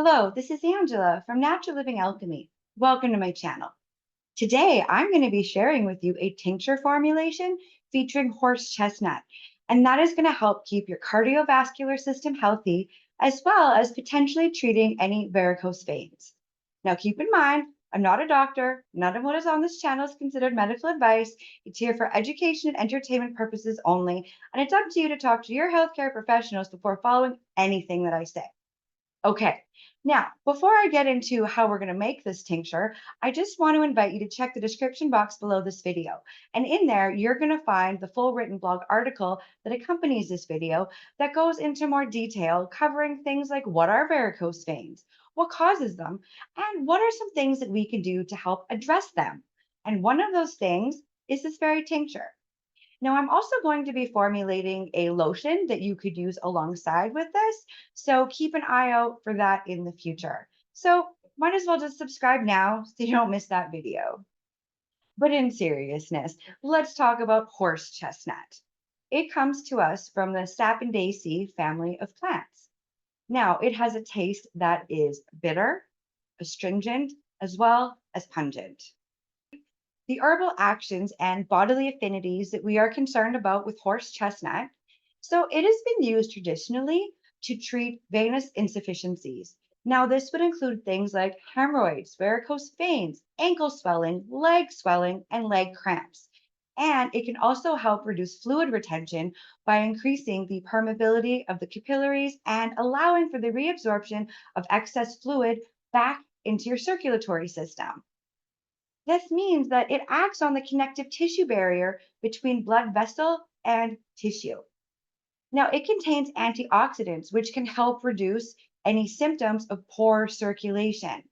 Hello, this is Angela from Natural Living Alchemy. Welcome to my channel. Today, I'm going to be sharing with you a tincture formulation featuring horse chestnut, and that is going to help keep your cardiovascular system healthy, as well as potentially treating any varicose veins. Now, keep in mind, I'm not a doctor. None of what is on this channel is considered medical advice. It's here for education and entertainment purposes only, and it's up to you to talk to your healthcare professionals before following anything that I say. Okay, now before I get into how we're going to make this tincture, I just want to invite you to check the description box below this video. And in there, you're going to find the full written blog article that accompanies this video that goes into more detail, covering things like what are varicose veins, what causes them, and what are some things that we can do to help address them. And one of those things is this very tincture. Now, I'm also going to be formulating a lotion that you could use alongside with this. So keep an eye out for that in the future. So might as well just subscribe now so you don't miss that video. But in seriousness, let's talk about horse chestnut. It comes to us from the Sapondaceae family of plants. Now, it has a taste that is bitter, astringent, as well as pungent. The herbal actions and bodily affinities that we are concerned about with horse chestnut. So it has been used traditionally to treat venous insufficiencies. Now, this would include things like hemorrhoids, varicose veins, ankle swelling, and leg cramps. And it can also help reduce fluid retention by increasing the permeability of the capillaries and allowing for the reabsorption of excess fluid back into your circulatory system. This means that it acts on the connective tissue barrier between blood vessel and tissue. Now, it contains antioxidants, which can help reduce any symptoms of poor circulation.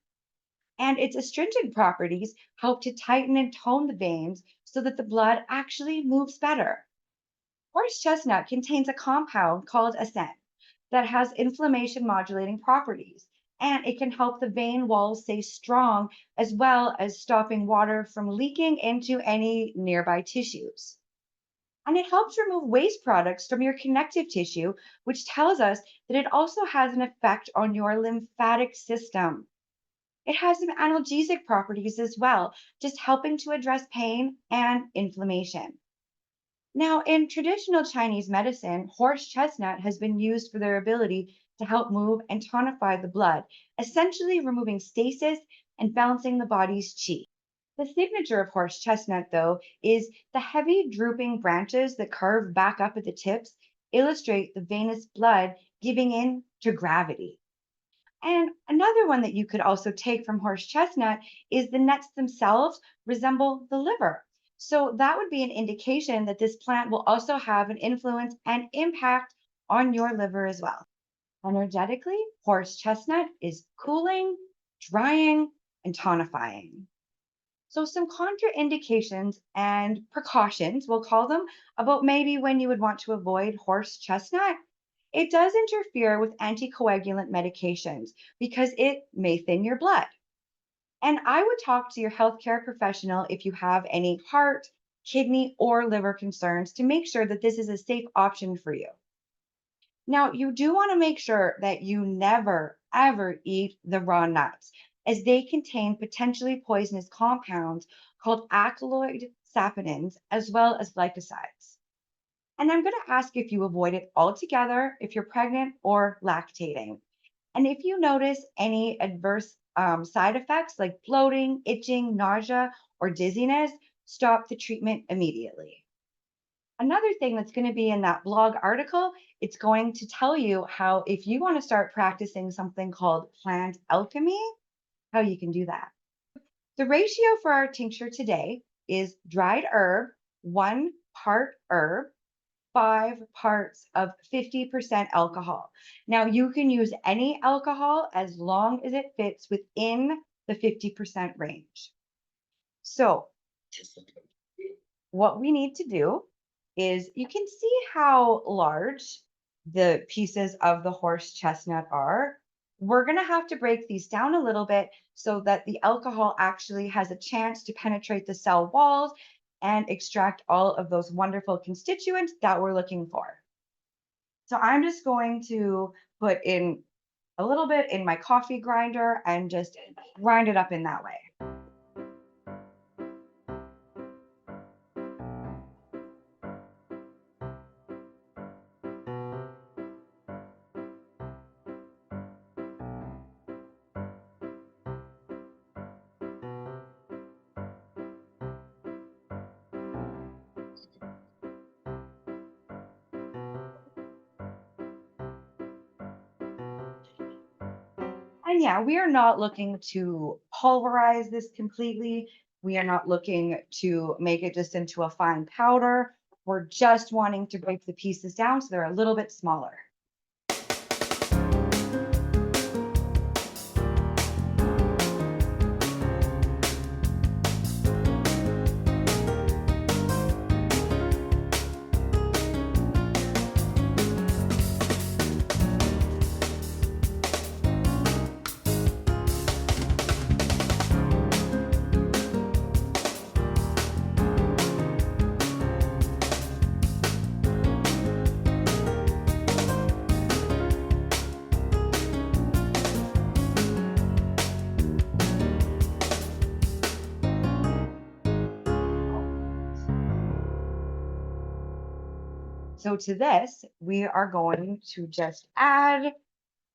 And its astringent properties help to tighten and tone the veins so that the blood actually moves better. Horse chestnut contains a compound called acin that has inflammation modulating properties, and it can help the vein walls stay strong as well as stopping water from leaking into any nearby tissues. And it helps remove waste products from your connective tissue, which tells us that it also has an effect on your lymphatic system. It has some analgesic properties as well, just helping to address pain and inflammation. Now, in traditional Chinese medicine, horse chestnut has been used for their ability to help move and tonify the blood, essentially removing stasis and balancing the body's qi. The signature of horse chestnut, though, is the heavy drooping branches that curve back up at the tips illustrate the venous blood giving in to gravity. And another one that you could also take from horse chestnut is the nuts themselves resemble the liver. So that would be an indication that this plant will also have an influence and impact on your liver as well. Energetically, horse chestnut is cooling, drying, and tonifying. So, some contraindications and precautions, we'll call them, about maybe when you would want to avoid horse chestnut. It does interfere with anticoagulant medications because it may thin your blood. And I would talk to your healthcare professional if you have any heart, kidney, or liver concerns to make sure that this is a safe option for you. Now, you do want to make sure that you never, ever eat the raw nuts, as they contain potentially poisonous compounds called alkaloid saponins, as well as glycosides. And I'm going to ask if you avoid it altogether if you're pregnant or lactating. And if you notice any adverse side effects like bloating, itching, nausea, or dizziness, stop the treatment immediately. Another thing that's going to be in that blog article, it's going to tell you how if you want to start practicing something called plant alchemy, how you can do that. The ratio for our tincture today is dried herb, 1 part herb, 5 parts of 50% alcohol. Now, you can use any alcohol as long as it fits within the 50% range. So, what we need to do is you can see how large the pieces of the horse chestnut are. We're going to have to break these down a little bit so that the alcohol actually has a chance to penetrate the cell walls and extract all of those wonderful constituents that we're looking for. So I'm just going to put in a little bit in my coffee grinder and just grind it up in that way. And yeah, we are not looking to pulverize this completely. We are not looking to make it just into a fine powder. We're just wanting to break the pieces down so they're a little bit smaller. So to this, we are going to just add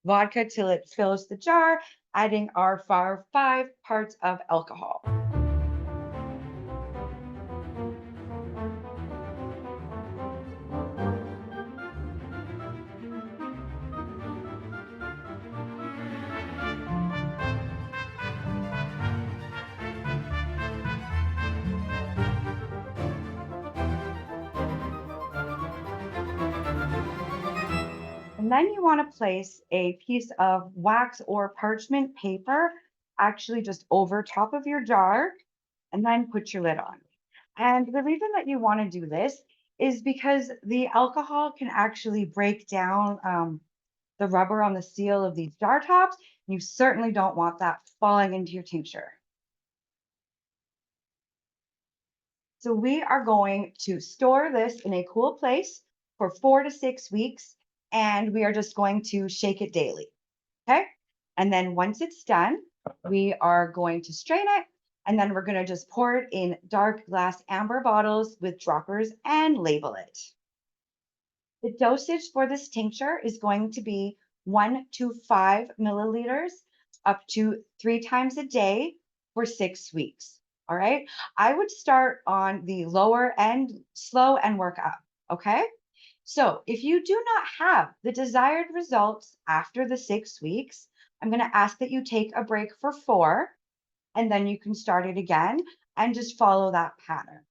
vodka till it fills the jar, adding our 5 parts of alcohol. And then you want to place a piece of wax or parchment paper actually just over top of your jar and then put your lid on. And the reason that you want to do this is because the alcohol can actually break down the rubber on the seal of these jar tops. You certainly don't want that falling into your tincture. So we are going to store this in a cool place for 4 to 6 weeks, and we are just going to shake it daily. Okay. And then once it's done, we are going to strain it, and then we're going to just pour it in dark glass amber bottles with droppers and label it. The dosage for this tincture is going to be 1 to 5 milliliters up to 3 times a day for 6 weeks. All right. I would start on the lower end, slow, and work up. Okay. So if you do not have the desired results after the 6 weeks, I'm going to ask that you take a break for 4, and then you can start it again and just follow that pattern.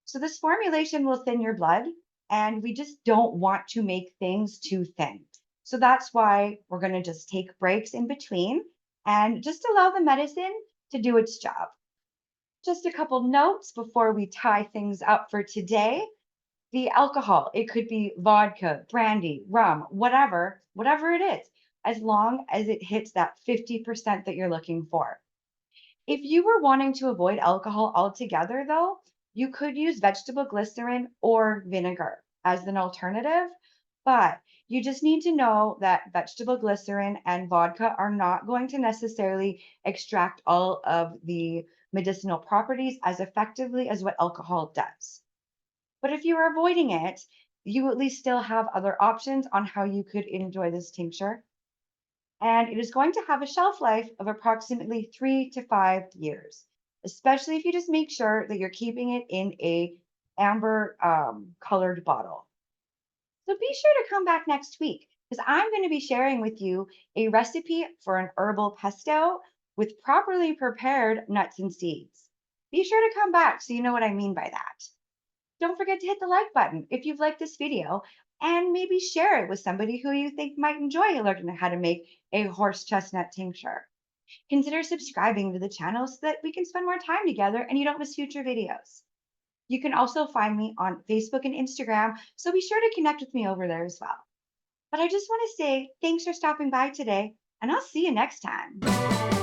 So this formulation will thin your blood, and we just don't want to make things too thin. So that's why we're going to just take breaks in between and just allow the medicine to do its job. Just a couple notes before we tie things up for today. The alcohol, it could be vodka, brandy, rum, whatever it is, as long as it hits that 50% that you're looking for. If you were wanting to avoid alcohol altogether, though, you could use vegetable glycerin or vinegar as an alternative, but you just need to know that vegetable glycerin and vodka are not going to necessarily extract all of the medicinal properties as effectively as what alcohol does. But if you are avoiding it, you at least still have other options on how you could enjoy this tincture. And it is going to have a shelf life of approximately 3 to 5 years, especially if you just make sure that you're keeping it in a amber colored bottle. So be sure to come back next week because I'm going to be sharing with you a recipe for an herbal pesto with properly prepared nuts and seeds. Be sure to come back so you know what I mean by that. Don't forget to hit the like button if you've liked this video and maybe share it with somebody who you think might enjoy learning how to make a horse chestnut tincture. Consider subscribing to the channel so that we can spend more time together and you don't miss future videos. You can also find me on Facebook and Instagram, so be sure to connect with me over there as well. But I just want to say thanks for stopping by today, and I'll see you next time.